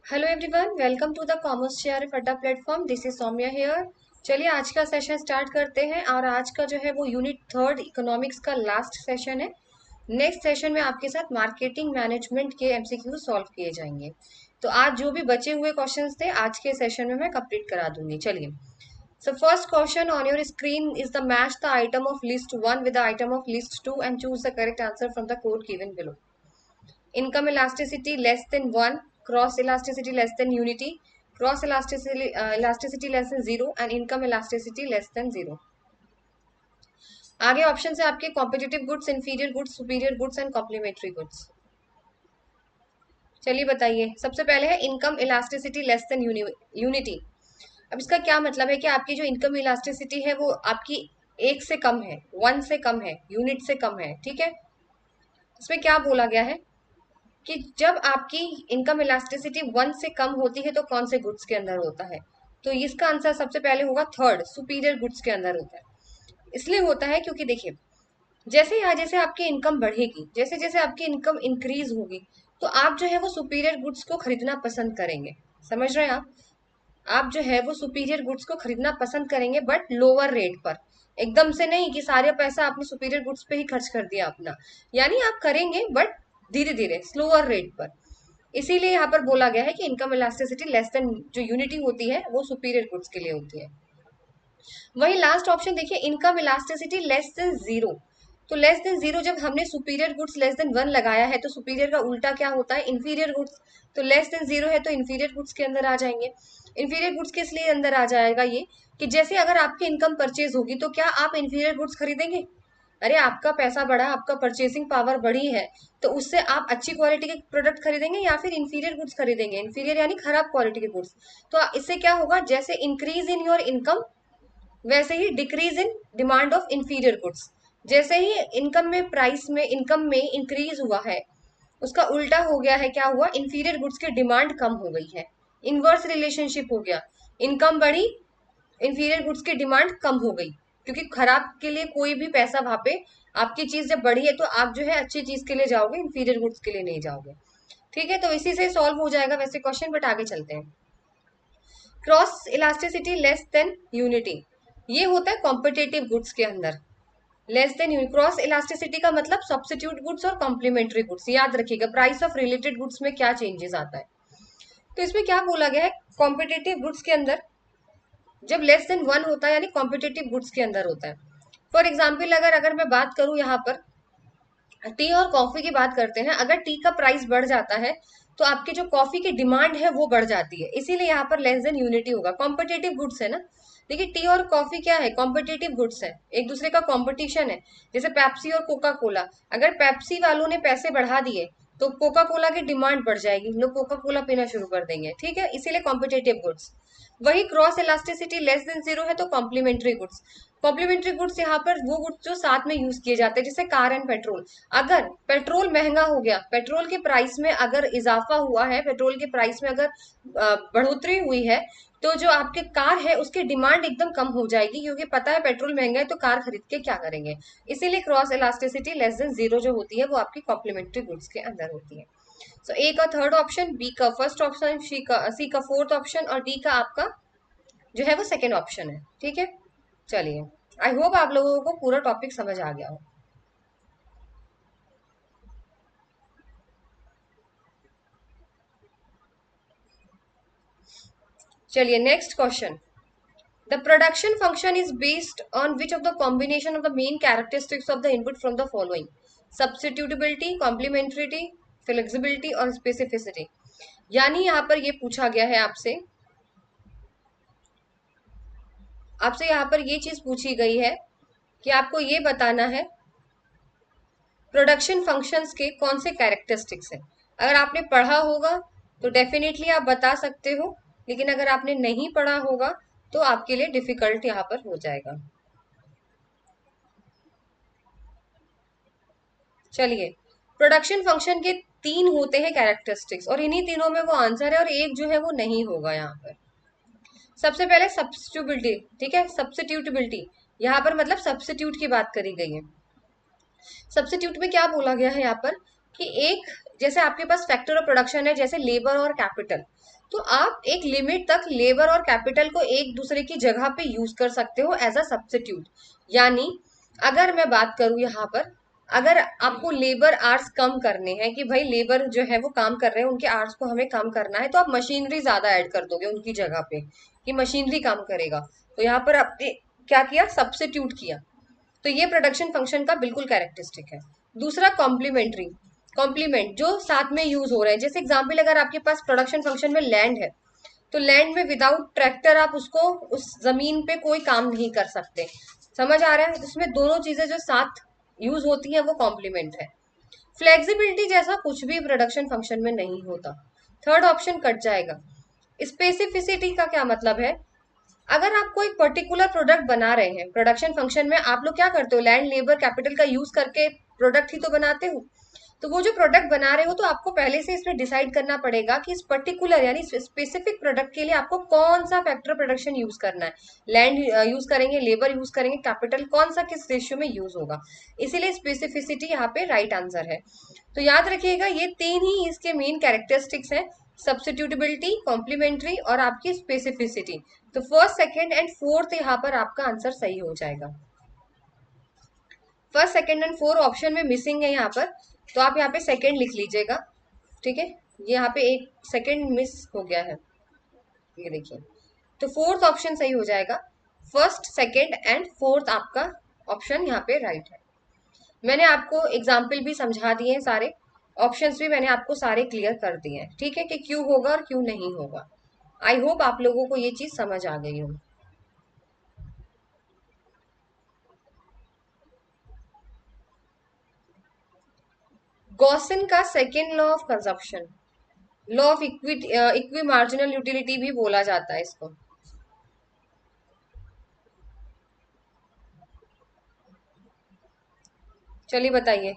Hello everyone, welcome to the commerce share Adda platform. This is Saumya here. चलिए आज का session start करते हैं और आज का जो है वो यूनिट थर्ड इकोनॉमिक्स का लास्ट सेशन है। नेक्स्ट सेशन में आपके साथ मार्केटिंग मैनेजमेंट के एमसीक्यू सॉल्व किए जाएंगे। तो आज जो भी बचे हुए क्वेश्चंस थे आज के सेशन में मैं कंप्लीट करा दूंगी। चलिए, so first question on your screen is the match the item of list 1 with the item of list 2 and choose the correct answer from the code given below. Income elasticity less than 1, cross elasticity less than unity, cross elasticity less than 0 and income elasticity less than 0. आगे option है आपके competitive goods, inferior goods, superior goods and complementary goods. चलिए बताइए, सबसे पहले है income elasticity less than unity. अब इसका क्या मतलब है कि आपकी जो इनकम इलास्टिसिटी है वो आपकी एक से कम है, 1 से कम है, यूनिट से कम है। ठीक है, इसमें क्या बोला गया है कि जब आपकी इनकम इलास्टिसिटी 1 से कम होती है तो कौन से गुड्स के अंदर होता है। तो इसका आंसर सबसे पहले होगा थर्ड, सुपीरियर गुड्स के अंदर होता है। इसलिए होता है क्योंकि देखिए, जैसे आपकी इनकम बढ़ेगी, जैसे जैसे आपकी इनकम इंक्रीज होगी तो आप जो है वो सुपीरियर गुड्स को खरीदना पसंद करेंगे। समझ रहे हैं आप जो है वो सुपीरियर गुड्स को खरीदना पसंद करेंगे, बट लोअर रेट पर। एकदम से नहीं कि सारे पैसा आपने सुपीरियर गुड्स पे ही खर्च कर दिया अपना, यानी आप करेंगे बट धीरे धीरे स्लोअर रेट पर। इसीलिए यहाँ पर बोला गया है कि इनकम इलास्टिसिटी लेस देन जो यूनिटी होती है वो सुपीरियर गुड्स के लिए होती है। वही लास्ट ऑप्शन देखिए, income elasticity less than zero. तो लेस देन जीरो जब हमने सुपीरियर गुड्स लेस देन 1 लगाया है तो सुपीरियर का उल्टा क्या होता है, इंफीरियर गुड्स। तो लेस देन जीरो है तो इंफीरियर गुड्स के अंदर आ जाएंगे। इंफीरियर गुड्स किस लिए अंदर आ जाएगा, ये कि जैसे अगर आपकी इनकम परचेज होगी तो क्या आप इंफीरियर गुड्स खरीदेंगे। अरे आपका पैसा बढ़ा, आपका परचेसिंग पावर बढ़ी है, तो उससे आप अच्छी क्वालिटी के प्रोडक्ट खरीदेंगे या फिर इंफीरियर गुड्स खरीदेंगे। इंफीरियर यानी खराब क्वालिटी के गुड्स। तो इससे क्या होगा, जैसे इंक्रीज इन योर इनकम वैसे ही decrease in demand of inferior goods. जैसे ही इनकम में प्राइस में इनकम में इंक्रीज हुआ है, उसका उल्टा हो गया है, क्या हुआ, इंफीरियर गुड्स की डिमांड कम हो गई है। इनवर्स रिलेशनशिप हो गया, इनकम बढ़ी, इंफीरियर गुड्स की डिमांड कम हो गई। क्योंकि खराब के लिए कोई भी पैसा वहां पे, आपकी चीज जब बढ़ी है तो आप जो है अच्छी चीज के लिए जाओगे, इंफीरियर गुड्स के लिए नहीं जाओगे। ठीक है, तो इसी से सॉल्व हो जाएगा वैसे क्वेश्चन, बट आगे चलते हैं। Cross elasticity less than unity, ये होता है कॉम्पिटेटिव गुड्स के अंदर। लेस देन क्रॉस इलास्टिसिटी का मतलब सब्स्टिट्यूट गुड्स और कॉम्प्लीमेंट्री गुड्स। याद रखिएगा प्राइस ऑफ रिलेटेड गुड्स में क्या चेंजेस आता है। तो इसमें क्या बोला गया है, कॉम्पिटेटिव गुड्स के अंदर जब लेस देन 1 होता है यानी कॉम्पिटेटिव गुड्स के अंदर होता है। फॉर एग्जाम्पल अगर मैं बात करूं यहाँ पर टी और कॉफी की बात करते हैं, अगर टी का प्राइस बढ़ जाता है तो आपकी जो कॉफी की डिमांड है वो बढ़ जाती है, इसीलिए यहाँ पर लेस देन यूनिटी होगा। कॉम्पिटेटिव गुड्स है ना, देखिए टी और कॉफी क्या है, कॉम्पिटेटिव गुड्स है, एक दूसरे का कॉम्पिटिशन है। जैसे पेप्सी और कोका कोला, अगर पेप्सी वालों ने पैसे बढ़ा दिए तो कोका कोला की डिमांड बढ़ जाएगी, लोग कोका कोला पीना शुरू कर देंगे। ठीक है, इसीलिए कॉम्पिटेटिव गुड्स। वही cross elasticity less than zero है तो कॉम्प्लीमेंट्री गुड्स। कॉम्प्लीमेंट्री गुड्स यहाँ पर वो गुड्स जो साथ में यूज किए जाते हैं, जैसे कार एंड पेट्रोल। अगर पेट्रोल महंगा हो गया, पेट्रोल के प्राइस में अगर इजाफा हुआ है, पेट्रोल के प्राइस में अगर बढ़ोतरी हुई है, तो जो आपके कार है उसकी डिमांड एकदम कम हो जाएगी, क्योंकि पता है पेट्रोल महंगा है तो कार खरीद के क्या करेंगे। इसीलिए cross elasticity less than zero जो होती है वो आपकी कॉम्प्लीमेंट्री गुड्स के अंदर होती है। सो ए का थर्ड ऑप्शन, बी का फर्स्ट ऑप्शन, सी का फोर्थ ऑप्शन और डी का आपका जो है वो सेकेंड ऑप्शन है। ठीक है, चलिए, आई होप आप लोगों को पूरा टॉपिक समझ आ गया हो। चलिए next question, the production function is based on which of the combination of the main characteristics of the input from the following, substitutability, complementarity, flexibility और स्पेसिफिसिटी। यानी यहाँ पर ये पूछा गया है आपसे आपसे यहाँ पर ये चीज पूछी गई है कि आपको ये बताना है प्रोडक्शन फंक्शंस के कौन से कैरेक्टरिस्टिक्स हैं। अगर आपने पढ़ा होगा तो डेफिनेटली आप बता सकते हो, लेकिन अगर आपने नहीं पढ़ा होगा तो आपके लिए डिफिकल्ट यहाँ पर हो जाएगा। चलिए, प्रोडक्शन फंक्शन के 3 होते हैं कैरेक्टरिस्टिक्स और इन्हीं तीनों में वो आंसर है और एक जो है वो नहीं होगा यहाँ पर। सबसे पहले सब्स्टिट्यूटिबिलिटी, ठीक है, सब्स्टिट्यूटिबिलिटी यहाँ पर मतलब सब्स्टिट्यूट की बात करी गई है। सब्स्टिट्यूट में क्या बोला गया है यहाँ पर कि एक जैसे आपके पास फैक्टर ऑफ प्रोडक्शन है जैसे लेबर और कैपिटल, तो आप एक लिमिट तक लेबर और कैपिटल को एक दूसरे की जगह पे यूज कर सकते हो एज अ सब्स्टिट्यूट। यानी अगर मैं बात करूं यहाँ पर, अगर आपको लेबर आवर्स कम करने हैं कि भाई लेबर जो है वो काम कर रहे हैं, उनके आवर्स को हमें कम करना है, तो आप मशीनरी ज्यादा ऐड कर दोगे उनकी जगह पे कि मशीनरी काम करेगा। तो यहाँ पर आपने क्या किया, सब्स्टिट्यूट किया। तो ये प्रोडक्शन फंक्शन का बिल्कुल कैरेक्टरिस्टिक है। दूसरा कॉम्प्लीमेंट्री, कॉम्प्लीमेंट जो साथ में यूज हो रहे हैं। जैसे एग्जाम्पल, अगर आपके पास प्रोडक्शन फंक्शन में लैंड है, तो लैंड में विदाउट ट्रैक्टर आप उसको उस जमीन पे कोई काम नहीं कर सकते। समझ आ रहा है? इसमें दोनों चीजें जो साथ यूज होती हैं वो कॉम्प्लीमेंट है। फ्लेक्सिबिलिटी जैसा कुछ भी प्रोडक्शन फंक्शन में नहीं होता। थर्ड ऑप्शन कट जाएगा। स्पेसिफिसिटी का क्या मतलब है, अगर आप कोई पर्टिकुलर प्रोडक्ट बना रहे हैं प्रोडक्शन फंक्शन में, आप लोग क्या करते हो, लैंड लेबर कैपिटल का यूज करके प्रोडक्ट ही तो बनाते हो। तो वो जो प्रोडक्ट बना रहे हो, तो आपको पहले से इसमें डिसाइड करना पड़ेगा कि इस पर्टिकुलर यानी स्पेसिफिक प्रोडक्ट के लिए आपको कौन सा फैक्टर प्रोडक्शन यूज करना है। लैंड यूज करेंगे, लेबर यूज करेंगे, कैपिटल कौन सा किस रेशियो में यूज होगा। इसीलिए स्पेसिफिसिटी यहाँ पे राइट आंसर है। तो याद रखिएगा ये तीन ही इसके मेन कैरेक्टरिस्टिक्स हैं, सब्स्टिट्यूटेबिलिटी, कॉम्प्लीमेंट्री और आपकी स्पेसिफिसिटी। तो फर्स्ट, सेकंड एंड फोर्थ यहाँ पर आपका आंसर सही हो जाएगा। First, second and fourth option में मिसिंग है यहाँ पर, तो आप यहाँ पे सेकंड लिख लीजिएगा। ठीक है, ये यहाँ पे एक सेकंड मिस हो गया है, ये देखिए। तो फोर्थ ऑप्शन सही हो जाएगा। फर्स्ट, सेकंड एंड फोर्थ आपका ऑप्शन यहाँ पे राइट है। मैंने आपको एग्जाम्पल भी समझा दिए हैं, सारे ऑप्शंस भी मैंने आपको सारे क्लियर कर दिए हैं। ठीक है, कि क्यों होगा और क्यों नहीं होगा। आई होप आप लोगों को ये चीज समझ आ गई हो। गॉसन का second law of consumption, law of equi marginal utility भी बोला जाता है इसको। चलिए बताइए।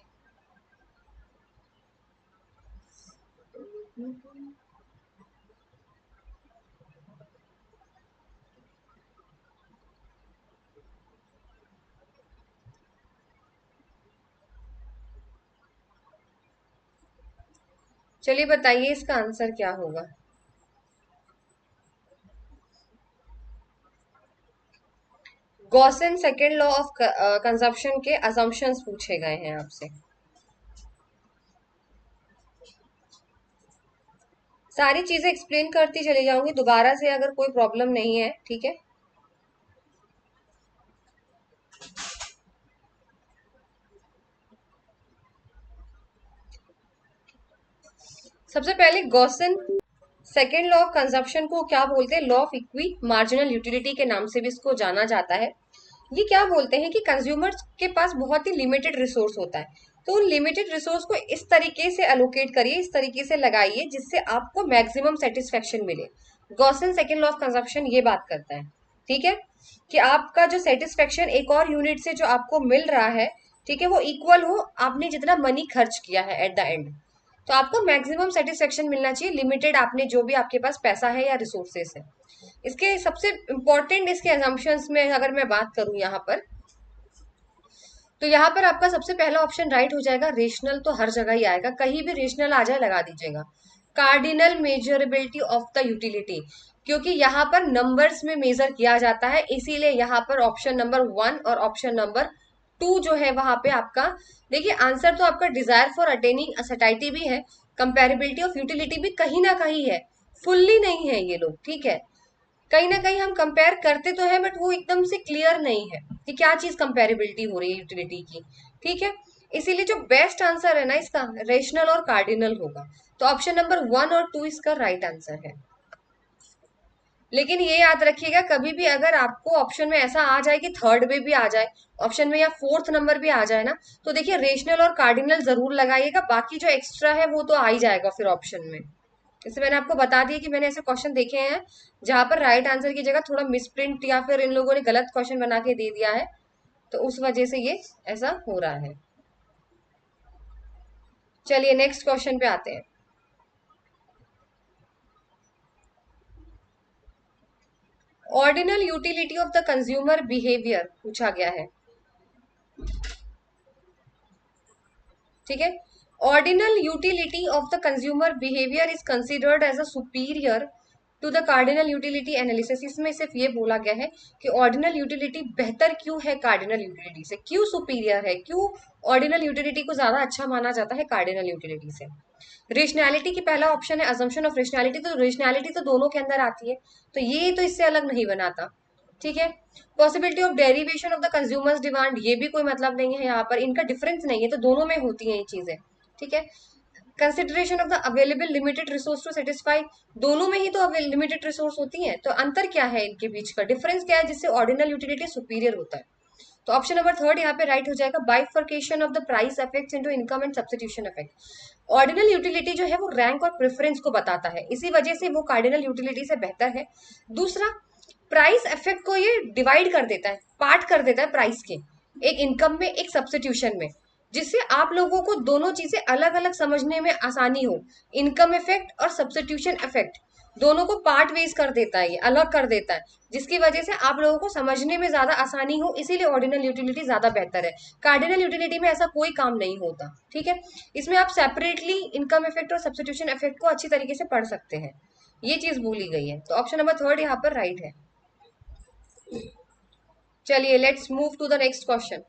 चलिए बताइए इसका आंसर क्या होगा। Gaussian second law of consumption के असम्पशंस पूछे गए हैं आपसे। सारी चीजें एक्सप्लेन करती चली जाऊंगी दोबारा से, अगर कोई प्रॉब्लम नहीं है। ठीक है, सबसे पहले Gaussian second law of consumption को क्या बोलते हैं, law of equi marginal utility के नाम से भी इसको जाना जाता है। ये क्या बोलते हैं कि कंज्यूमर्स के पास बहुत ही लिमिटेड रिसोर्स होता है, तो उन लिमिटेड रिसोर्स को इस तरीके से अलोकेट करिए, इस तरीके से लगाइए जिससे आपको मैक्सिमम सेटिस्फेक्शन मिले। Gaussian second law of consumption ये बात करता है। ठीक है, कि आपका जो सेटिस्फेक्शन एक और यूनिट से जो आपको मिल रहा है, ठीक है, वो इक्वल हो आपने जितना मनी खर्च किया है एट द एंड। तो आपको मैक्सिमम सेटिस्फेक्शन मिलना चाहिए, लिमिटेड आपने जो भी आपके पास पैसा है या रिसोर्सेस है। इसके सबसे इंपॉर्टेंट इसके असम्पशंस में अगर मैं बात करूं यहाँ पर, तो यहाँ पर आपका सबसे पहला ऑप्शन राइट हो जाएगा। रेशनल तो हर जगह ही आएगा, कहीं भी रेशनल आ जाए लगा दीजिएगा। Cardinal measurability of the utility, क्योंकि यहाँ पर नंबर्स में मेजर किया जाता है, इसीलिए यहाँ पर ऑप्शन नंबर 1 और ऑप्शन नंबर 2 जो है वहां पे आपका, देखिए आंसर तो आपका डिजायर फॉर अटेनिंग सटाइटी भी है, कंपेरेबिलिटी ऑफ यूटिलिटी भी कहीं ना कहीं है, फुल्ली नहीं है ये लोग। ठीक है, कहीं ना कहीं हम कंपेयर करते तो है, बट वो एकदम से क्लियर नहीं है कि क्या चीज कंपेरेबिलिटी हो रही है यूटिलिटी की। ठीक है, इसीलिए जो बेस्ट आंसर है ना इसका, रेशनल और कार्डिनल होगा। तो ऑप्शन नंबर 1 और 2 इसका राइट आंसर है। लेकिन ये याद रखिएगा, कभी भी अगर आपको ऑप्शन में ऐसा आ जाए कि थर्ड में भी आ जाए ऑप्शन में, या फोर्थ नंबर भी आ जाए ना, तो देखिए रेशनल और कार्डिनल जरूर लगाइएगा, बाकी जो एक्स्ट्रा है वो तो आ ही जाएगा फिर ऑप्शन में। जैसे मैंने आपको बता दिया कि मैंने ऐसे क्वेश्चन देखे हैं जहां पर राइट आंसर की जगह थोड़ा मिसप्रिंट या फिर इन लोगों ने गलत क्वेश्चन बना के दे दिया है, तो उस वजह से ये ऐसा हो रहा है। चलिए नेक्स्ट क्वेश्चन पे आते हैं। Ordinal utility of the consumer behaviour पूछा गया है। ठीक है, ordinal utility of the consumer behaviour is considered as a superior to the cardinal utility analysis. इसमें सिर्फ ये बोला गया है कि ऑर्डिनल यूटिलिटी बेहतर क्यों है कार्डिनल यूटिलिटी से, क्यों सुपीरियर है, क्यों ऑर्डिनल यूटिलिटी को ज्यादा अच्छा माना जाता है कार्डिनल यूटिलिटी से। रेशनैलिटी की पहला ऑप्शन है अजम्पशन ऑफ रेशनैलिटी, तो रेशनैलिटी तो दोनों के अंदर आती है, तो ये तो इससे अलग नहीं बनाता। ठीक है। Possibility of derivation of the consumers demand, ये भी कोई मतलब नहीं है यहाँ पर, इनका डिफरेंस नहीं है, तो दोनों में होती है ये चीजें। ठीक है। Consideration of the available limited resource to satisfy, दोनों में ही तो लिमिटेड रिसोर्स होती है, तो अंतर क्या है इनके बीच का, डिफरेंस क्या है जिससे ऑर्डिनल यूटिलिटी सुपीरियर होता है। तो ऑप्शन नंबर थर्ड यहाँ पे राइट हो जाएगा, bifurcation of the price effects into income and substitution effect. Ordinal utility जो है वो रैंक और प्रेफरेंस को बताता है, इसी वजह से वो कार्डिनल यूटिलिटी से बेहतर है। दूसरा, प्राइस इफेक्ट को ये डिवाइड कर देता है, पार्ट कर देता है प्राइस के, एक इनकम में एक सब्स्टिट्यूशन में, जिससे आप लोगों को दोनों चीजें अलग अलग समझने में आसानी हो। इनकम इफेक्ट और सब्स्टिट्यूशन इफेक्ट दोनों को पार्ट वेज कर देता है, ये अलग कर देता है, जिसकी वजह से आप लोगों को समझने में ज्यादा आसानी हो, इसीलिए ऑर्डिनल यूटिलिटी ज्यादा बेहतर है। कार्डिनल यूटिलिटी में ऐसा कोई काम नहीं होता। ठीक है। इसमें आप सेपरेटली इनकम इफेक्ट और सब्स्टिट्यूशन इफेक्ट को अच्छी तरीके से पढ़ सकते हैं, ये चीज भूली गई है। तो ऑप्शन नंबर थर्ड यहाँ पर राइट है। चलिए let's move to the next question.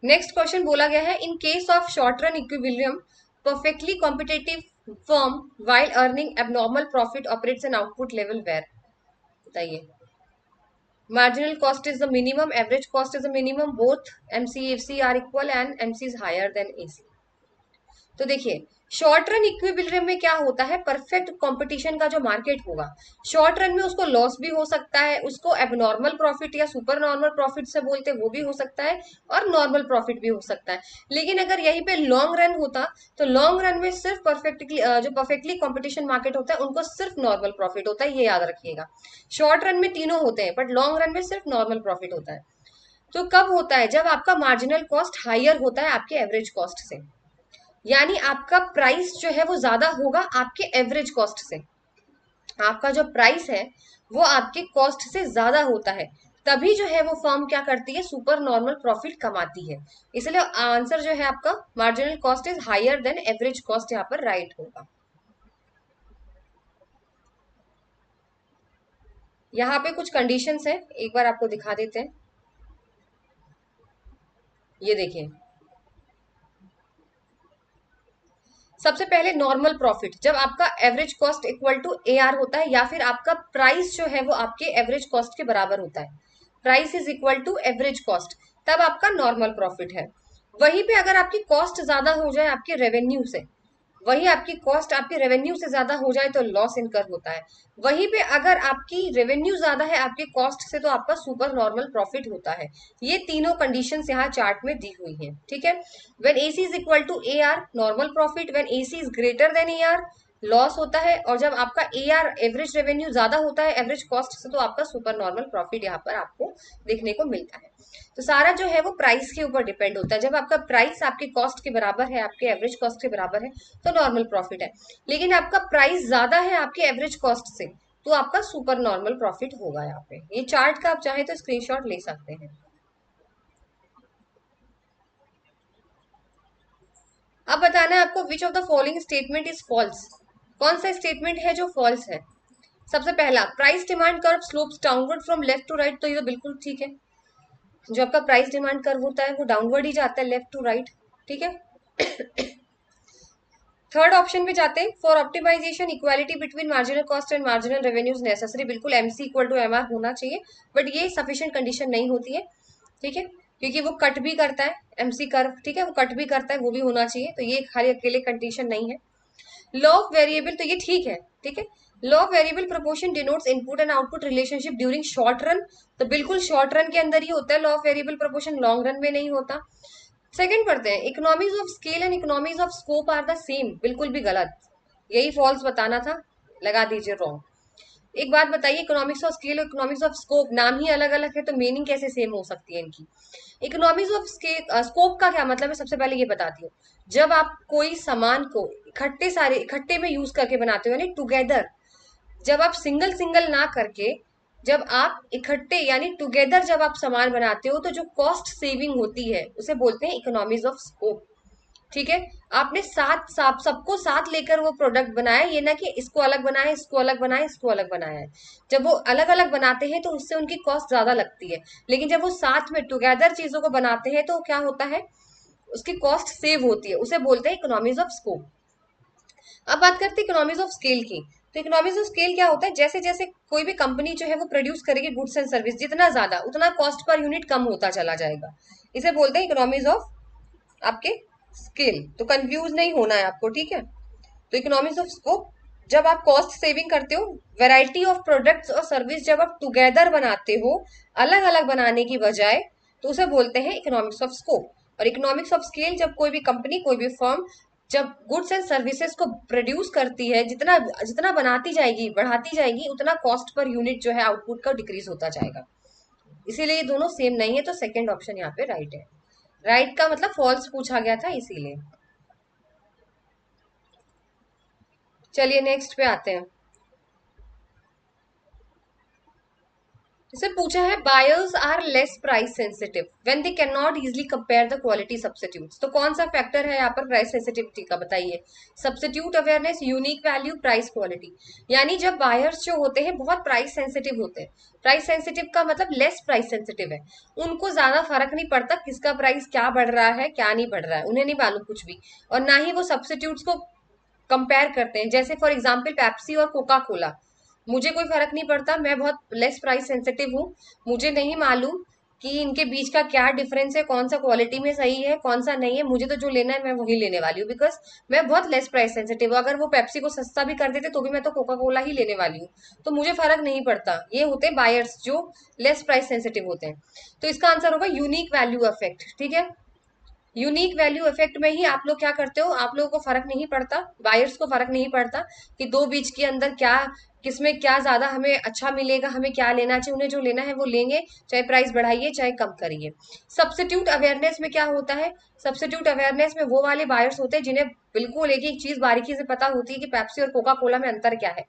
Next question बोला गया है, in case of short run equilibrium perfectly competitive firm while earning abnormal profit operates an output level where. बताइए। Marginal cost is the minimum, average cost is the minimum, both MCFC are equal and MC is higher than AC. तो देखिए, short run equilibrium में क्या होता है, perfect competition का जो market होगा, शॉर्ट रन में उसको लॉस भी हो सकता है, उसको एबनॉर्मल प्रॉफिट या सुपर नॉर्मल प्रॉफिट से बोलते हैं वो भी हो सकता है, और नॉर्मल प्रॉफिट भी हो सकता है। लेकिन अगर यहीं पे लॉन्ग रन होता, तो लॉन्ग रन में सिर्फ परफेक्टली जो परफेक्टली कॉम्पिटिशन मार्केट होता है उनको सिर्फ नॉर्मल प्रॉफिट होता है, ये याद रखिएगा। शॉर्ट रन में तीनों होते हैं, बट लॉन्ग रन में सिर्फ नॉर्मल प्रॉफिट होता है। तो कब होता है, जब आपका मार्जिनल कॉस्ट हायर होता है आपके एवरेज कॉस्ट से, यानी आपका प्राइस जो है वो ज्यादा होगा आपके एवरेज कॉस्ट से, आपका जो प्राइस है वो आपके कॉस्ट से ज्यादा होता है, तभी जो है वो फर्म क्या करती है, सुपर नॉर्मल प्रॉफिट कमाती है। इसलिए आंसर जो है आपका marginal cost is higher than average cost यहाँ पर राइट होगा। यहाँ पे कुछ कंडीशंस है, एक बार आपको दिखा देते हैं। ये देखिए, सबसे पहले नॉर्मल प्रॉफिट, जब आपका average cost equal to AR होता है, या फिर आपका प्राइस जो है वो आपके एवरेज कॉस्ट के बराबर होता है, price is equal to average cost, तब आपका नॉर्मल प्रॉफिट है। वहीं पे अगर आपकी कॉस्ट ज्यादा हो जाए आपके रेवेन्यू से, वही आपकी कॉस्ट आपके रेवेन्यू से ज्यादा हो जाए तो लॉस इनकर होता है। वहीं पे अगर आपकी रेवेन्यू ज्यादा है आपके कॉस्ट से, तो आपका सुपर नॉर्मल प्रॉफिट होता है। ये तीनों कंडीशंस यहाँ चार्ट में दी हुई हैं। ठीक है। When AC is equal to A R normal profit, when AC is greater than A R loss होता है, और जब आपका ए आर एवरेज रेवेन्यू ज्यादा होता है एवरेज कॉस्ट से, तो आपका सुपर नॉर्मल प्रॉफिट यहाँ पर आपको देखने को मिलता है। तो सारा जो है वो प्राइस के ऊपर डिपेंड होता है, जब आपका प्राइस आपके कॉस्ट के बराबर है, आपके एवरेज कॉस्ट के बराबर है, तो नॉर्मल प्रॉफिट है। लेकिन आपका प्राइस ज्यादा है आपके एवरेज कॉस्ट से, तो आपका सुपर नॉर्मल प्रॉफिट होगा। यहाँ पे ये चार्ट का आप चाहे तो स्क्रीनशॉट ले सकते हैं। अब बताना है आपको, which of the following statement is false, कौन सा स्टेटमेंट है जो फॉल्स है। सबसे पहला, price demand curve slopes downward from left to right, तो ये तो बिल्कुल ठीक है, जो आपका प्राइस डिमांड कर्व होता है वो डाउनवर्ड ही जाता है लेफ्ट टू राइट। ठीक है। थर्ड ऑप्शन पे जाते हैं, for optimisation equality between marginal cost and marginal revenues necessary, बिल्कुल एमसी इक्वल टू एमआर होना चाहिए, बट ये सफिशिएंट कंडीशन नहीं होती है। ठीक है, क्योंकि वो कट भी करता है एमसी कर्व, ठीक है, वो कट भी करता है, वो भी होना चाहिए, तो ये खाली अकेले कंडीशन नहीं है। लॉ ऑफ वेरिएबल, तो ये ठीक है। ठीक है, law of variable proportion denotes input and output relationship during short run, तो बिल्कुल शॉर्ट रन के अंदर ही होता है law of variable proportion, long run में नहीं होता। सेकंड पढ़ते हैं, economies of scale and economies of scope are the same, बिल्कुल भी गलत, यही फॉल्स बताना था, लगा दीजिए रॉन्ग। एक बात बताइए, इकोनॉमिक्स ऑफ स्केल और इकोनॉमिक्स ऑफ स्कोप नाम ही अलग अलग है, तो मीनिंग कैसे सेम हो सकती है इनकी। इकोनॉमिक्स ऑफ स्केल स्कोप का क्या मतलब है, सबसे पहले ये बताती हूँ। जब आप कोई सामान को इकट्ठे में यूज करके बनाते हो, यानी टुगेदर, जब आप सिंगल सिंगल ना करके जब आप इकट्ठे यानी टुगेदर जब आप सामान बनाते हो तो जो कॉस्ट सेविंग होती है उसे बोलते हैं इकोनॉमीज ऑफ स्कोप। ठीक है। आपने साथ साथ सबको साथ लेकर वो प्रोडक्ट बनाया, ये ना कि इसको अलग बनाया, इसको अलग बनाया, इसको अलग बनाया है। जब वो अलग अलग बनाते हैं तो उससे उनकी कॉस्ट ज्यादा लगती है, लेकिन जब वो साथ में टुगेदर चीजों को बनाते हैं तो क्या होता है, उसकी कॉस्ट सेव होती है, उसे बोलते हैं इकोनॉमीज ऑफ स्कोप। अब बात करते हैं इकोनॉमीज ऑफ स्केल की। तो इकोनॉमीज ऑफ स्केल क्या होता है, जैसे जैसे कोई भी कंपनी जो है वो प्रोड्यूस करेगी गुड्स एंड सर्विस, जितना ज्यादा उतना कॉस्ट पर यूनिट कम होता चला जाएगा। इसे बोलते हैं इकोनॉमीज ऑफ आपके स्केल। तो कंफ्यूज नहीं होना है आपको, ठीक है। तो इकोनॉमिक्स ऑफ स्कोप, जब आप कॉस्ट सेविंग करते हो, वैरायटी ऑफ प्रोडक्ट्स और सर्विस जब आप टुगेदर बनाते हो अलग अलग बनाने की बजाय, तो उसे बोलते हैं इकोनॉमिक्स ऑफ स्कोप। और इकोनॉमिक्स ऑफ स्केल जब कोई भी कंपनी, कोई भी फर्म जब गुड्स एंड सर्विसेज को प्रोड्यूस करती है, जितना जितना बनाती जाएगी बढ़ाती जाएगी उतना कॉस्ट पर यूनिट जो है आउटपुट का डिक्रीज होता जाएगा। इसीलिए ये दोनों सेम नहीं है, तो सेकेंड ऑप्शन यहाँ पे राइट है। राइट का मतलब फॉल्स पूछा गया था इसीलिए। चलिए नेक्स्ट पे आते हैं। जैसे पूछा है, buyers are less price sensitive when they can not easily compare the quality substitutes. तो कौन सा फैक्टर है यहाँ पर प्राइस सेंसिटिविटी का, बताइए। Substitute awareness, unique value, price quality. यानी जब बायर्स जो होते हैं बहुत प्राइस सेंसिटिव होते हैं। प्राइस सेंसिटिव का मतलब लेस प्राइस सेंसिटिव है, उनको ज्यादा फर्क नहीं पड़ता किसका प्राइस क्या बढ़ रहा है क्या नहीं बढ़ रहा है, उन्हें नहीं मालूम कुछ भी। और ना ही वो सब्स्टिट्यूट्स को कंपेयर करते हैं। जैसे फॉर एग्जाम्पल पेप्सी और कोका कोला, मुझे कोई फर्क नहीं पड़ता, मैं बहुत लेस प्राइस सेंसिटिव हूँ, मुझे नहीं मालूम कि इनके बीच का क्या डिफरेंस है, कौन सा क्वालिटी में सही है कौन सा नहीं है, मुझे तो जो लेना है मैं वही लेने वाली हूँ, बिकॉज मैं बहुत लेस प्राइस सेंसिटिव हूँ। अगर वो पेप्सी को सस्ता भी कर देते तो भी मैं तो कोका कोला ही लेने वाली हूँ, तो मुझे फर्क नहीं पड़ता। ये होते हैं बायर्स जो लेस प्राइस सेंसिटिव होते हैं। तो इसका आंसर होगा यूनिक वैल्यू इफेक्ट। ठीक है। यूनिक वैल्यू इफेक्ट में ही आप लोग क्या करते हो, आप लोगों को फर्क नहीं पड़ता, बायर्स को फर्क नहीं पड़ता कि दो बीच के अंदर क्या, किसमें क्या ज्यादा हमें अच्छा मिलेगा, हमें क्या लेना चाहिए, उन्हें जो लेना है वो लेंगे, चाहे प्राइस बढ़ाइए चाहे कम करिए। सब्स्टिट्यूट अवेयरनेस में क्या होता है, सब्स्टिट्यूट अवेयरनेस में वो वाले बायर्स होते हैं जिन्हें बिल्कुल एक एक चीज बारीकी से पता होती है कि पेप्सी और कोका कोला में अंतर क्या है।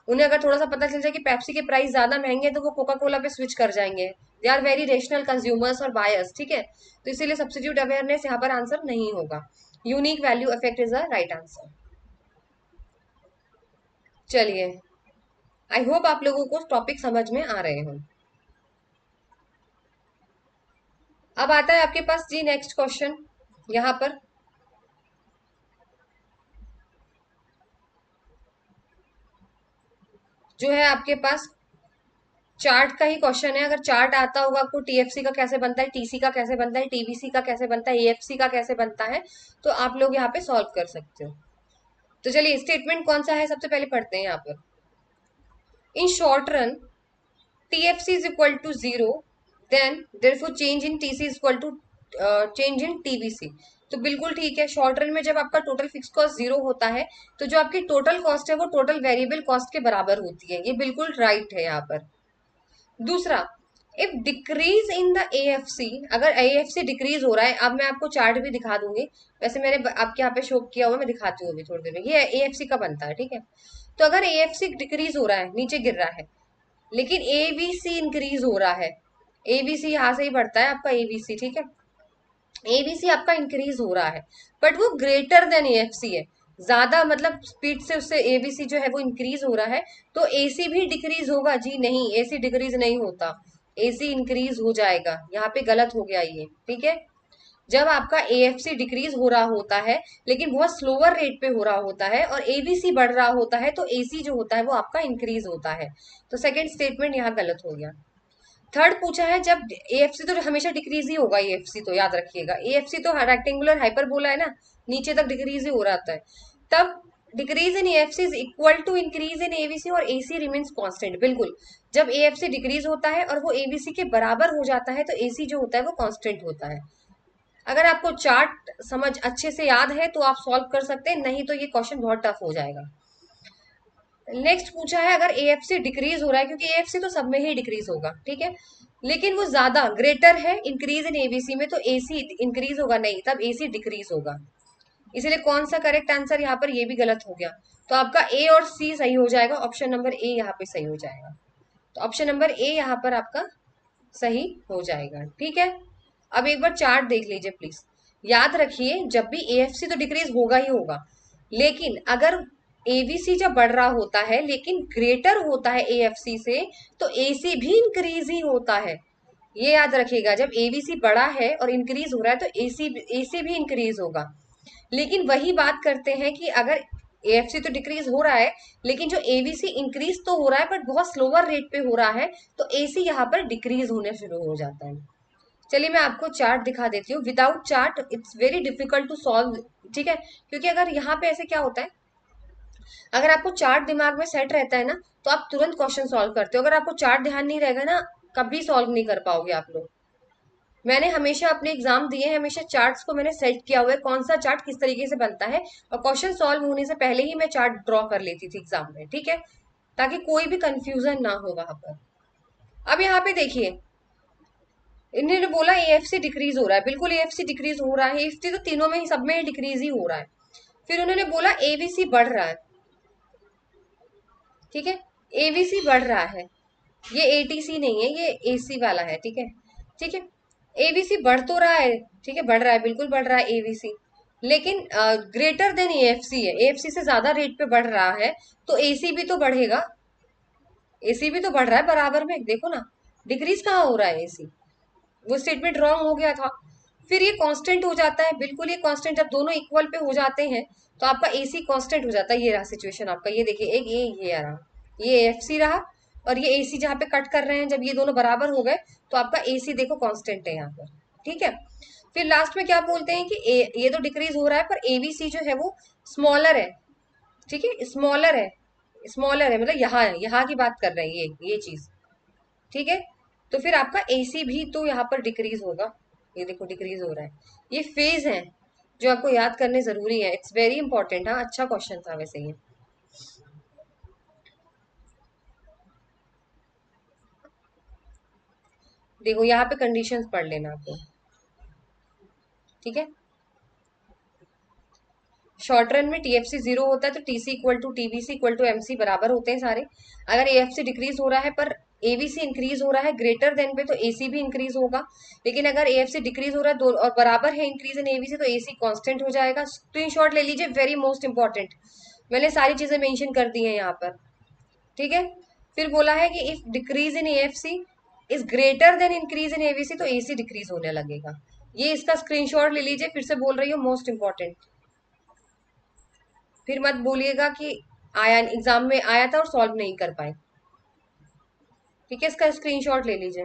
उन्हें अगर थोड़ा सा पता चल जाए कि पेप्सी के प्राइस ज्यादा महंगे हैं तो वो कोका कोला पे स्विच कर जाएंगे। They are very rational consumers और बायर्स। ठीक है। तो इसीलिए सब्स्टिट्यूट अवेयरनेस यहाँ पर आंसर नहीं होगा। Unique value effect is the right answer. चलिए, आई होप आप लोगों को टॉपिक समझ में आ रहे हो। अब आता है आपके पास जी नेक्स्ट क्वेश्चन। यहाँ पर जो है आपके पास चार्ट का ही क्वेश्चन है। अगर चार्ट आता होगा आपको, टीएफसी का कैसे बनता है, टीसी का कैसे बनता है, टीबीसी का कैसे बनता है, एएफसी का कैसे बनता है, तो आप लोग यहाँ पे सॉल्व कर सकते हो। तो चलिए स्टेटमेंट कौन सा है सबसे पहले पढ़ते हैं यहाँ पर। In short run TFC is equal to 0, then therefore change in TC is equal to change in TBC। तो बिल्कुल ठीक है, शॉर्ट रन में जब आपका टोटल फिक्स कॉस्ट जीरो होता है तो जो आपकी टोटल कॉस्ट है वो टोटल वेरिएबल कॉस्ट के बराबर होती है, ये बिल्कुल राइट है यहाँ पर। दूसरा, if decrease in the AFC, अगर AFC डिक्रीज हो रहा है, अब मैं आपको चार्ट भी दिखा दूंगी, वैसे मैंने आपके यहाँ पे शो किया हुआ, मैं दिखाती हूँ अभी थोड़ी देर में, ये AFC का बनता है। ठीक है। तो अगर AFC डिक्रीज हो रहा है, नीचे गिर रहा है, लेकिन एबीसी इंक्रीज हो रहा है, एबीसी यहां से ही बढ़ता है आपका एबीसी। ठीक है। एबीसी आपका इंक्रीज हो रहा है, बट वो ग्रेटर देन एएफसी है, ज्यादा मतलब स्पीड से उससे एबीसी जो है वो इंक्रीज हो रहा है, तो एसी भी डिक्रीज होगा जी? नहीं, एसी डिक्रीज नहीं होता, एसी इंक्रीज हो जाएगा। यहाँ पे गलत हो गया ये। ठीक है। जब आपका एएफसी डिक्रीज हो रहा होता है लेकिन बहुत स्लोअर रेट पे हो रहा होता है और एबीसी बढ़ रहा होता है, तो एसी जो होता है वो आपका इंक्रीज होता है। तो सेकंड स्टेटमेंट यहाँ गलत हो गया। थर्ड पूछा है, जब एएफसी तो हमेशा डिक्रीज ही होगा, एएफसी तो याद रखिएगा, एएफसी तो रेक्टेंगुलर हाइपरबोला है ना, नीचे तक डिक्रीज ही हो रहा है। तब decrease in AFC is equal to increase in ABC और एसी रिमेन्स कांस्टेंट। बिल्कुल, जब एएफसी डिक्रीज होता है और वो एबीसी के बराबर हो जाता है तो एसी जो होता है वो कांस्टेंट होता है। अगर आपको चार्ट समझ अच्छे से याद है तो आप सॉल्व कर सकते हैं, नहीं तो ये क्वेश्चन बहुत टफ हो जाएगा। नेक्स्ट पूछा है, अगर एएफसी डिक्रीज हो रहा है, क्योंकि एएफसी तो सब में ही डिक्रीज होगा, ठीक है, लेकिन वो ज्यादा ग्रेटर है इंक्रीज इन एबीसी में, तो एसी इंक्रीज होगा नहीं, तब एसी डिक्रीज होगा। इसलिए कौन सा करेक्ट आंसर यहाँ पर, ये भी गलत हो गया। तो आपका ए और सी सही हो जाएगा, ऑप्शन नंबर ए यहाँ पे सही हो जाएगा। तो ऑप्शन नंबर ए यहाँ पर आपका सही हो जाएगा। ठीक है, अब एक बार चार्ट देख लीजिए प्लीज। याद रखिए जब भी एएफसी तो डिक्रीज होगा ही होगा, लेकिन अगर एबीसी जब बढ़ रहा होता है लेकिन ग्रेटर होता है एएफसी से, तो एसी भी इंक्रीज ही होता है। ये याद रखिएगा, जब एबीसी बड़ा है और इंक्रीज हो रहा है तो एसी एसी भी इंक्रीज होगा। लेकिन वही बात करते हैं कि अगर एएफसी तो डिक्रीज हो रहा है लेकिन जो एबीसी इंक्रीज तो हो रहा है बट बहुत स्लोअर रेट पे हो रहा है, तो एसी यहाँ पर डिक्रीज होने शुरू हो जाता है। चलिए मैं आपको चार्ट दिखा देती हूँ। Without chart it's very difficult to solve. ठीक है, क्योंकि अगर यहाँ पे ऐसे क्या होता है, अगर आपको चार्ट दिमाग में सेट रहता है ना तो आप तुरंत क्वेश्चन सॉल्व करते हो। अगर आपको चार्ट ध्यान नहीं रहेगा ना, कभी सॉल्व नहीं कर पाओगे आप लोग। मैंने हमेशा अपने एग्जाम दिए हैं, हमेशा चार्ट्स को मैंने सेट किया हुआ है, कौन सा चार्ट किस तरीके से बनता है, और क्वेश्चन सॉल्व होने से पहले ही मैं चार्ट ड्रॉ कर लेती थी एग्जाम में। ठीक है, ताकि कोई भी कंफ्यूजन ना हो वहां पर। अब यहाँ पे देखिए, इन्होंने बोला एएफसी डिक्रीज हो रहा है, बिल्कुल एएफसी डिक्रीज हो रहा है, एएफसी तो तीनों में ही, सब में डिक्रीज ही हो रहा है। फिर उन्होंने बोला एबीसी बढ़ रहा है। ठीक है, एबीसी बढ़ रहा है, ये एटीसी नहीं है, ये एसी वाला है। ठीक है, ठीक है, एबीसी बढ़ तो रहा है, ठीक है, बढ़ रहा है, बिल्कुल बढ़ रहा है एबीसी, लेकिन ग्रेटर देन एएफसी है, एएफसी से ज्यादा रेट पे बढ़ रहा है, तो एसी भी तो बढ़ेगा, एसी भी तो बढ़ रहा है बराबर में, देखो ना, डिक्रीज कहाँ हो रहा है एसी। वो स्टेटमेंट रॉन्ग हो गया था। फिर ये कांस्टेंट हो जाता है, बिल्कुल ये कांस्टेंट, जब दोनों इक्वल पे हो जाते हैं तो आपका एसी कांस्टेंट हो जाता है। ये रहा सिचुएशन आपका, ये देखिए, एक ये रहा, ये एफसी रहा, और ये एसी जहाँ पे कट कर रहे हैं, जब ये दोनों बराबर हो गए तो आपका एसी देखो कांस्टेंट है यहाँ पर। ठीक है, फिर लास्ट में क्या बोलते हैं कि ये तो डिक्रीज हो रहा है पर एबीसी जो है वो स्मॉलर है। ठीक है, स्मॉलर है, स्मॉलर है, मतलब यहाँ है, यहाँ की बात कर रहे हैं ये चीज। ठीक है, तो फिर आपका एसी भी तो यहाँ पर डिक्रीज होगा, ये देखो डिक्रीज हो रहा है। ये फेज है जो आपको याद करने जरूरी है, इट्स वेरी इंपॉर्टेंट। हाँ, अच्छा क्वेश्चन था वैसे ये। देखो यहाँ पे कंडीशंस पढ़ लेना आपको। ठीक है, शॉर्ट रन में टीएफसी जीरो होता है तो TC equal to TBC equal to MC बराबर होते हैं सारे। अगर एएफसी डिक्रीज हो रहा है पर एबीसी इंक्रीज हो रहा है ग्रेटर देन पे, तो एसी भी इंक्रीज होगा। लेकिन अगर एएफसी डिक्रीज हो रहा है दो और बराबर है इंक्रीज इन एबीसी, तो एसी कांस्टेंट हो जाएगा। स्क्रीनशॉट ले लीजिए, वेरी मोस्ट इंपॉर्टेंट, मैंने सारी चीजें मेंशन कर दी हैं यहाँ पर। ठीक है, फिर बोला है कि if decrease in AFC is greater then increase in ABC, तो एसी डिक्रीज होने लगेगा। ये इसका स्क्रीनशॉट ले लीजिए, फिर से बोल रही हूँ, मोस्ट इंपॉर्टेंट। फिर मत बोलिएगा कि आया एग्जाम में आया था और सॉल्व नहीं कर पाए। ठीक है, इसका स्क्रीनशॉट ले लीजिए।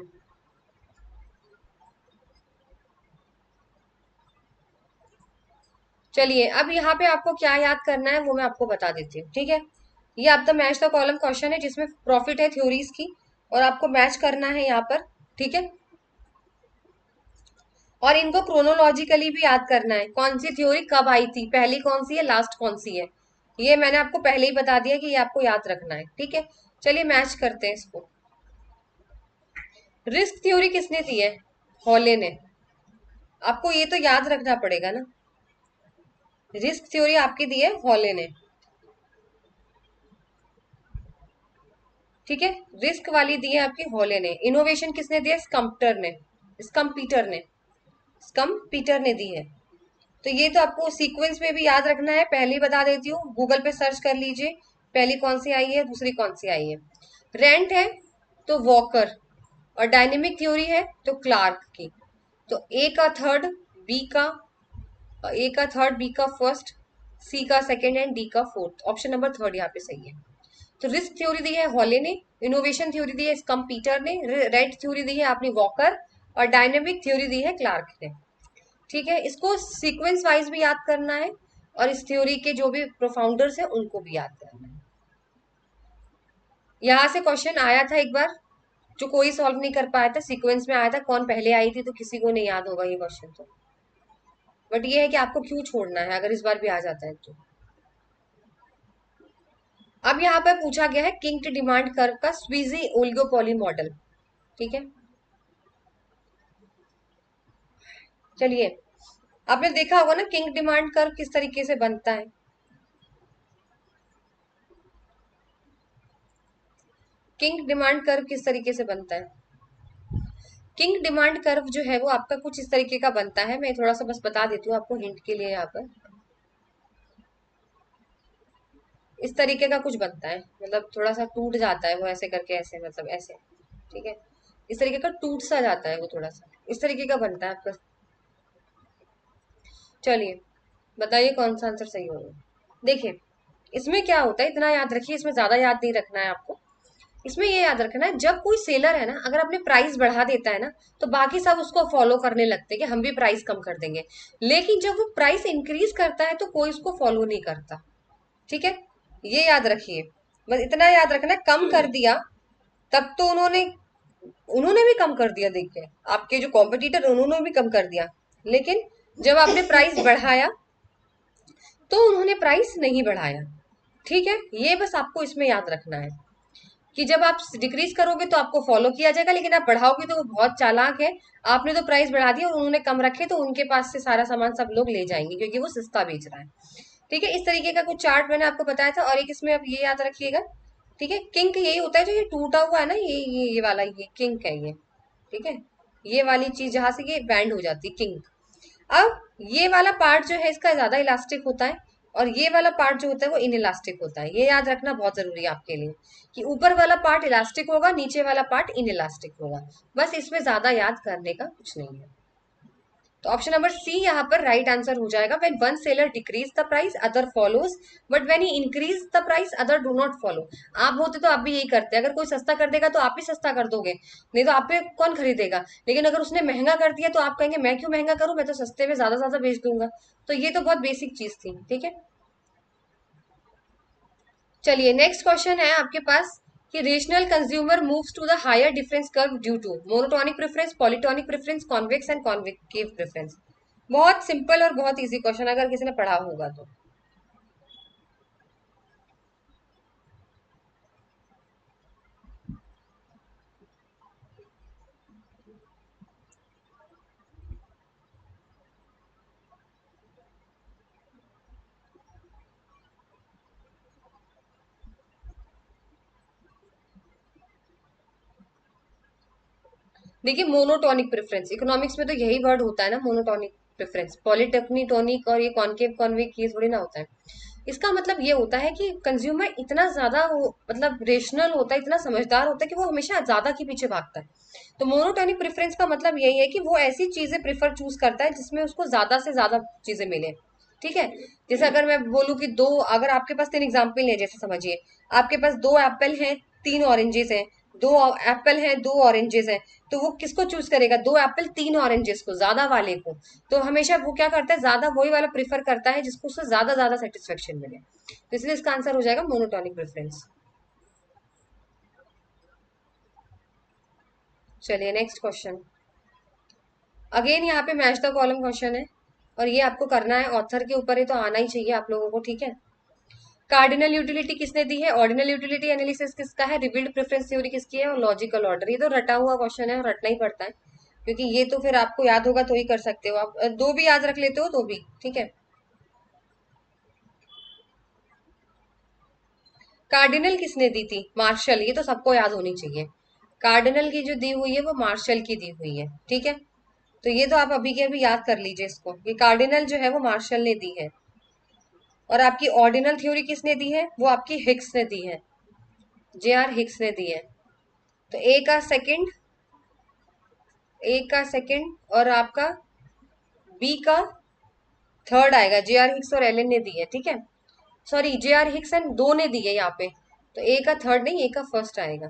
चलिए, अब यहाँ पे आपको क्या याद करना है वो मैं आपको बता देती हूँ। ठीक है, ये आपका मैच द कॉलम क्वेश्चन है जिसमें प्रॉफिट है थ्योरीज की, और आपको मैच करना है यहाँ पर। ठीक है, और इनको क्रोनोलॉजिकली भी याद करना है, कौन सी थ्योरी कब आई थी, पहली कौन सी है, लास्ट कौन सी है। ये मैंने आपको पहले ही बता दिया कि ये आपको याद रखना है। ठीक है, चलिए मैच करते हैं इसको। रिस्क थ्योरी किसने दी है, हॉले ने। आपको ये तो याद रखना पड़ेगा ना, रिस्क थ्योरी आपकी दी है हॉले ने। ठीक है, रिस्क वाली दी है आपकी हॉले ने। इनोवेशन किसने दिया, स्कम्पटर ने, स्कम्पीटर ने, स्कम्पीटर ने दी है। तो ये तो आपको सीक्वेंस में भी याद रखना है, पहले ही बता देती हूँ, गूगल पे सर्च कर लीजिए, पहली कौन सी आई है दूसरी कौन सी आई है। रेंट है तो वॉकर, और डायनेमिक थ्योरी है तो क्लार्क की। तो ए का थर्ड, बी का फर्स्ट, सी का सेकेंड एंड डी का फोर्थ, ऑप्शन नंबर थर्ड यहाँ पे सही है। तो रिस्क थ्योरी दी है हॉले ने, इनोवेशन थ्योरी दी है स्कम्पीटर ने, रेड थ्योरी दी है आपने वॉकर, और डायनेमिक थ्योरी दी है क्लार्क ने। ठीक है, इसको सीक्वेंस वाइज भी याद करना है, और इस थ्योरी के जो भी प्रोफाउंडर्स हैं उनको भी याद करना है। यहाँ से क्वेश्चन आया था एक बार, जो कोई सॉल्व नहीं कर पाया था, सीक्वेंस में आया था, कौन पहले आई थी तो किसी को नहीं याद होगा ये क्वेश्चन तो। बट ये है कि आपको क्यों छोड़ना है अगर इस बार भी आ जाता है तो। अब यहाँ पर पूछा गया है किंक्ड डिमांड कर्व का स्वीजी ओलिगोपोली मॉडल। ठीक है, चलिए, आपने देखा होगा ना किंग डिमांड कर्व किस तरीके से बनता है। किंग डिमांड कर्व किस तरीके से बनता है? किंग डिमांड कर्व जो है वो आपका कुछ इस तरीके का बनता है। मैं थोड़ा सा बस बता देती हूँ आपको हिंट के लिए। यहाँ पर इस तरीके का कुछ बनता है, मतलब थोड़ा सा टूट जाता है वो ऐसे करके, ऐसे मतलब ऐसे, ठीक है। इस तरीके का टूट सा जाता है वो, थोड़ा सा इस तरीके का बनता है आपका। चलिए बताइए कौन सा आंसर सही होगा। देखिए इसमें क्या होता है, इतना याद रखिए, इसमें ज्यादा याद नहीं रखना है आपको। इसमें ये याद रखना है, जब कोई सेलर है ना, अगर अपने प्राइस बढ़ा देता है ना, तो बाकी सब उसको फॉलो करने लगते हैं कि हम भी प्राइस कम कर देंगे। लेकिन जब वो प्राइस इंक्रीज करता है तो कोई उसको फॉलो नहीं करता। ठीक है, ये याद रखिए। बस इतना याद रखना है, कम कर दिया तब तो उन्होंने उन्होंने भी कम कर दिया, देखिए आपके जो कॉम्पिटिटर उन्होंने भी कम कर दिया, लेकिन जब आपने प्राइस बढ़ाया तो उन्होंने प्राइस नहीं बढ़ाया। ठीक है, ये बस आपको इसमें याद रखना है कि जब आप डिक्रीज करोगे तो आपको फॉलो किया जाएगा, लेकिन आप बढ़ाओगे तो वो बहुत चालाक है। आपने तो प्राइस बढ़ा दिया और उन्होंने कम रखे, तो उनके पास से सारा सामान सब लोग ले जाएंगे क्योंकि वो सस्ता बेच रहा है। ठीक है, इस तरीके का कुछ चार्ट मैंने आपको बताया था। और एक इसमें आप ये याद रखिएगा, ठीक है, किंक यही होता है जो ये टूटा हुआ है ना, ये वाला ये किंक है ये। ठीक है, ये वाली चीज जहां से ये बैंड हो जाती है, किंक। अब ये वाला पार्ट जो है इसका ज्यादा इलास्टिक होता है, और ये वाला पार्ट जो होता है वो इनइलास्टिक होता है। ये याद रखना बहुत जरूरी है आपके लिए कि ऊपर वाला पार्ट इलास्टिक होगा, नीचे वाला पार्ट इनइलास्टिक होगा। बस इसमें ज्यादा याद करने का कुछ नहीं है। तो ऑप्शन नंबर सी यहाँ पर राइट आंसर हो जाएगा। When one seller decrease the price other follows, but when he increase the price other do not follow. आप होते तो आप भी यही करते, अगर कोई सस्ता कर देगा तो आप भी सस्ता कर दोगे, नहीं तो आप पे कौन खरीदेगा। लेकिन अगर उसने महंगा कर दिया तो आप कहेंगे मैं क्यों महंगा करूं, मैं तो सस्ते में ज्यादा ज्यादा बेच दूंगा। तो ये तो बहुत बेसिक चीज थी। ठीक है, चलिए नेक्स्ट क्वेश्चन है आपके पास कि rational consumer moves to the higher difference curve due to monotonic preference, polytonic preference, convex and concave preference. बहुत सिंपल और बहुत इजी क्वेश्चन, अगर किसी ने पढ़ा होगा तो। देखिए मोनोटोनिक प्रेफरेंस, इकोनॉमिक्स में तो यही वर्ड होता है ना, मोनोटोनिक प्रेफरेंस। पॉलीटेक्निटोनिक और ये कॉन्केव कॉन्वेक ये थोड़ी ना होता है। इसका मतलब ये होता है कि कंज्यूमर इतना ज्यादा मतलब रेशनल होता है, इतना समझदार होता है कि वो हमेशा ज्यादा के पीछे भागता है। तो मोनोटोनिक प्रेफरेंस का मतलब यही है कि वो ऐसी चीजें प्रेफर चूज करता है जिसमें उसको ज्यादा से ज्यादा चीजें मिले। ठीक है, जैसे अगर मैं बोलूँ कि दो, अगर आपके पास तीन एग्जाम्पल है, जैसे समझिए आपके पास दो एप्पल हैं, तीन ऑरेंजेस हैं। दो एप्पल हैं, दो ऑरेंजेस हैं, तो वो किसको चूज करेगा, दो एप्पल तीन ऑरेंजेस को, ज्यादा वाले को। तो हमेशा वो क्या करता है, ज्यादा वही वाला प्रेफर करता है जिसको उससे ज्यादा ज्यादा सेटिस्फेक्शन मिले। तो इसलिए इसका आंसर हो जाएगा मोनोटोनिक प्रेफरेंस। चलिए नेक्स्ट क्वेश्चन। अगेन यहाँ पे मैच द कॉलम क्वेश्चन है, और ये आपको करना है, ऑथर के ऊपर है तो आना ही चाहिए आप लोगों को। ठीक है, कार्डिनल यूटिलिटी किसने दी है, ऑर्डिनल यूटिलिटी एनालिसिस किसका है, रिवील्ड प्रेफरेंस थ्योरी किसकी है, और लॉजिकल ऑर्डर। ये तो रटा हुआ क्वेश्चन है और रटना ही पड़ता है, क्योंकि ये तो फिर आपको याद होगा तो ही कर सकते हो आप। दो भी याद रख लेते हो तो भी ठीक है। कार्डिनल किसने दी थी, मार्शल। ये तो सबको याद होनी चाहिए। कार्डिनल की जो दी हुई है वो मार्शल की दी हुई है। ठीक है, तो ये तो आप अभी के अभी याद कर लीजिए इसको, ये कार्डिनल जो है वो मार्शल ने दी है। और आपकी ऑर्डिनल थ्योरी किसने दी है, वो आपकी हिक्स ने दी है, जे आर हिक्स ने दी है। तो ए का सेकंड और आपका बी का थर्ड आएगा, जे आर हिक्स और एलन ने दी है। ठीक है, sorry J are Hicks and दो ने दी है यहाँ पे, तो ए का थर्ड नहीं, ए का फर्स्ट आएगा।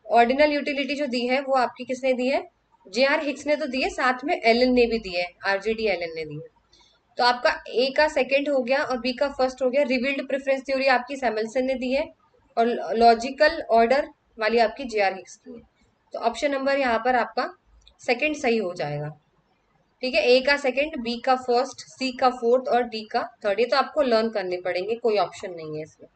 ऑर्डिनल यूटिलिटी जो दी है वो आपकी किसने दी है, जे आर हिक्स ने तो दी है, साथ में एलन ने भी दी है, आरजेडी एलन ने दी है। तो आपका ए का सेकंड हो गया और बी का फर्स्ट हो गया। रिवील्ड प्रेफरेंस थ्योरी आपकी सैमुअल्सन ने दी है, और लॉजिकल ऑर्डर वाली आपकी जे आर हिक्स की है। तो ऑप्शन नंबर यहाँ पर आपका सेकंड सही हो जाएगा। ठीक है, ए का सेकंड, बी का फर्स्ट, सी का फोर्थ और डी का थर्ड। ये तो आपको लर्न करने पड़ेंगे, कोई ऑप्शन नहीं है इसमें।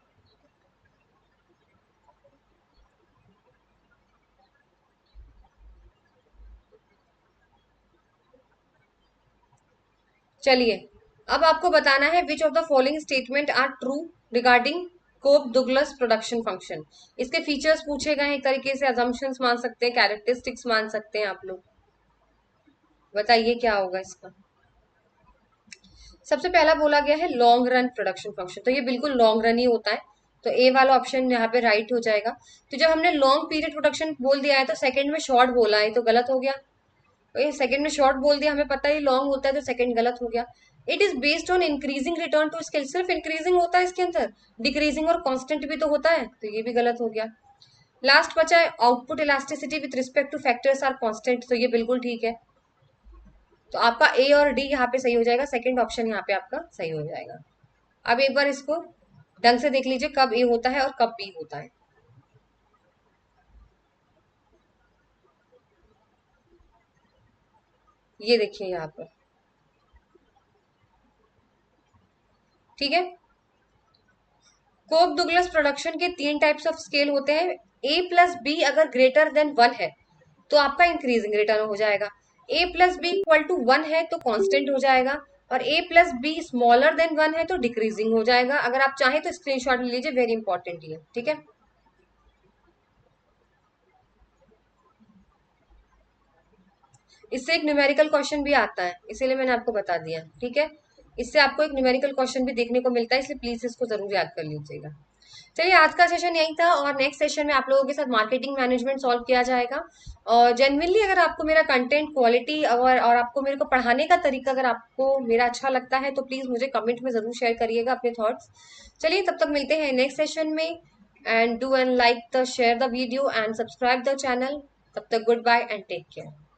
चलिए अब आपको बताना है which of the following statement are true regarding Cobb Douglas production function, इसके फीचर्स पूछे गए हैं, एक तरीके से अजम्पशंस मान सकते हैं, कैरेक्टरिस्टिक्स मान सकते हैं आप लोग। बताइए क्या होगा इसका। सबसे पहला बोला गया है लॉन्ग रन प्रोडक्शन फंक्शन, तो ये बिल्कुल लॉन्ग रन ही होता है, तो ए वाला ऑप्शन यहाँ पे राइट हो जाएगा। तो जब हमने लॉन्ग पीरियड प्रोडक्शन बोल दिया है तो सेकंड में शॉर्ट बोला है तो गलत हो गया। तो ये सेकंड में शॉर्ट बोल दिया, हमें पता है लॉन्ग होता है तो सेकंड गलत हो गया। It is based on increasing return to scale, सिर्फ इंक्रीजिंग होता है इसके अंदर, डिक्रीजिंग और कांस्टेंट भी तो होता है, तो ये भी गलत हो गया। लास्ट बचा है output elasticity with respect to factors are constant, तो ये बिल्कुल ठीक है। तो आपका ए और डी यहाँ पे सही हो जाएगा, सेकंड ऑप्शन यहाँ पे आपका सही हो जाएगा। अब एक बार इसको ढंग से देख लीजिए कब ए होता है और कब बी होता है। ये देखिए यहाँ पर, ठीक है। कोक डुगलस प्रोडक्शन के तीन टाइप्स ऑफ स्केल होते हैं। ए प्लस बी अगर ग्रेटर देन 1 है तो आपका इंक्रीजिंग रिटर्न हो जाएगा, ए प्लस बी इक्वल टू 1 है तो कांस्टेंट हो जाएगा, और ए प्लस बी स्मॉलर देन 1 है तो डिक्रीजिंग हो जाएगा। अगर आप चाहें तो स्क्रीनशॉट ले लीजिए, वेरी इंपॉर्टेंट ये, ठीक है। इससे एक न्यूमेरिकल क्वेश्चन भी आता है, इसीलिए मैंने आपको बता दिया, ठीक है। इससे आपको एक न्यूमेरिकल क्वेश्चन भी देखने को मिलता है, इसलिए प्लीज इसको जरूर याद कर लीजिएगा। चलिए आज का सेशन यही था, और नेक्स्ट सेशन में आप लोगों के साथ मार्केटिंग मैनेजमेंट सॉल्व किया जाएगा। और जेन्युइनली अगर आपको मेरा कंटेंट क्वालिटी और आपको मेरे को पढ़ाने का तरीका अगर आपको मेरा अच्छा लगता है तो प्लीज मुझे कमेंट में जरूर शेयर करिएगा अपने थॉट्स। चलिए तब तक मिलते हैं नेक्स्ट सेशन में, and do and like the share the video and subscribe the channel. तब तक good bye and take care.